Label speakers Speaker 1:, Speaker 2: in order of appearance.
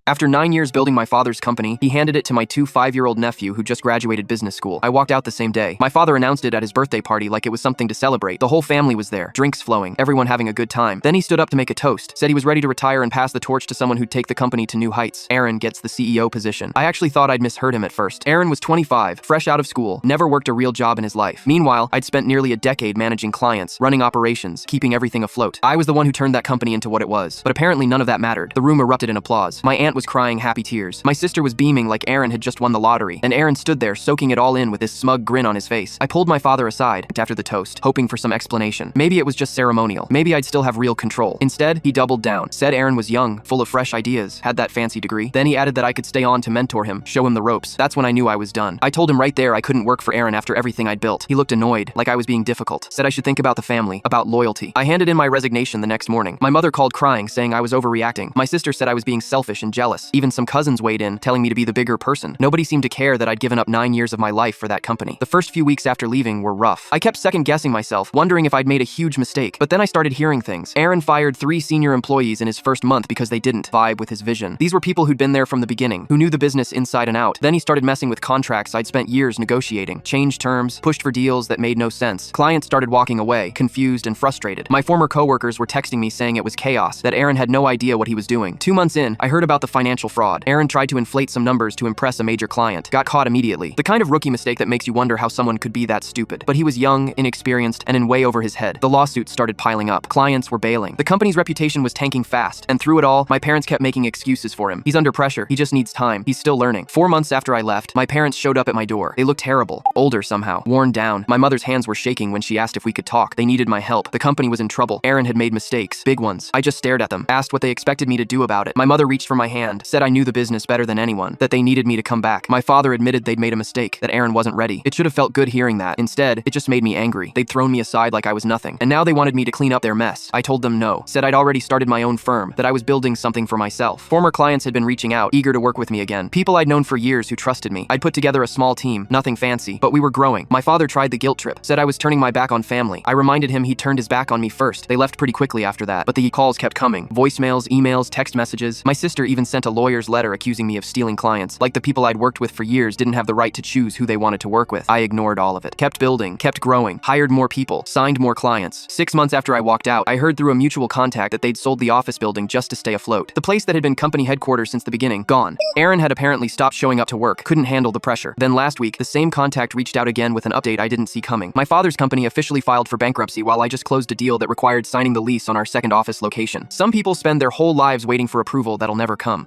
Speaker 1: After 9 years building my father's company, he handed it to my 5-year-old nephew who just graduated business school. I walked out the same day. My father announced it at his birthday party like it was something to celebrate. The whole family was there, drinks flowing, everyone having a good time. Then he stood up to make a toast, said he was ready to retire and pass the torch to someone who'd take the company to new heights. Aaron gets the CEO position. I actually thought I'd misheard him at first. Aaron was 25, fresh out of school, never worked a real job in his life. Meanwhile, I'd spent nearly a decade managing clients, running operations, keeping everything afloat. I was the one who turned that company into what it was. But apparently none of that mattered. The room erupted in applause. My aunt was crying happy tears. My sister was beaming like Aaron had just won the lottery. And Aaron stood there soaking it all in with this smug grin on his face. I pulled my father aside after the toast, hoping for some explanation. Maybe it was just ceremonial. Maybe I'd still have real control. Instead, he doubled down, said Aaron was young, full of fresh ideas, had that fancy degree. Then he added that I could stay on to mentor him, show him the ropes. That's when I knew I was done. I told him right there I couldn't work for Aaron after everything I'd built. He looked annoyed, like I was being difficult. Said I should think about the family, about loyalty. I handed in my resignation the next morning. My mother called crying, saying I was overreacting. My sister said I was being selfish and jealous. Even some cousins weighed in, telling me to be the bigger person. Nobody seemed to care that I'd given up 9 years of my life for that company. The first few weeks after leaving were rough. I kept second-guessing myself, wondering if I'd made a huge mistake. But then I started hearing things. Aaron fired 3 senior employees in his first month because they didn't vibe with his vision. These were people who'd been there from the beginning, who knew the business inside and out. Then he started messing with contracts I'd spent years negotiating, changed terms, pushed for deals that made no sense. Clients started walking away, confused and frustrated. My former coworkers were texting me saying it was chaos, that Aaron had no idea what he was doing. 2 months in, I heard about the financial fraud. Aaron tried to inflate some numbers to impress a major client. Got caught immediately. The kind of rookie mistake that makes you wonder how someone could be that stupid. But he was young, inexperienced, and in way over his head. The lawsuits started piling up. Clients were bailing. The company's reputation was tanking fast. And through it all, my parents kept making excuses for him. He's under pressure. He just needs time. He's still learning. 4 months after I left, my parents showed up at my door. They looked terrible. Older somehow. Worn down. My mother's hands were shaking when she asked if we could talk. They needed my help. The company was in trouble. Aaron had made mistakes. Big ones. I just stared at them. Asked what they expected me to do about it. My mother reached for my hand. Said I knew the business better than anyone. That they needed me to come back. My father admitted they'd made a mistake. That Aaron wasn't ready. It should have felt good hearing that. Instead, it just made me angry. They'd thrown me aside like I was nothing. And now they wanted me to clean up their mess. I told them no. Said I'd already started my own firm. That I was building something for myself. Former clients had been reaching out, eager to work with me again. People I'd known for years who trusted me. I'd put together a small team. Nothing fancy. But we were growing. My father tried the guilt trip. Said I was turning my back on family. I reminded him he turned his back on me first. They left pretty quickly after that. But the calls kept coming. Voicemails, emails, text messages. My sister even sent a lawyer's letter accusing me of stealing clients. Like the people I'd worked with for years didn't have the right to choose who they wanted to work with. I ignored all of it. Kept building, kept growing, hired more people, signed more clients. 6 months after I walked out, I heard through a mutual contact that they'd sold the office building just to stay afloat. The place that had been company headquarters since the beginning, gone. Aaron had apparently stopped showing up to work, couldn't handle the pressure. Then last week, the same contact reached out again with an update I didn't see coming. My father's company officially filed for bankruptcy while I just closed a deal that required signing the lease on our second office location. Some people spend their whole lives waiting for approval that'll never come.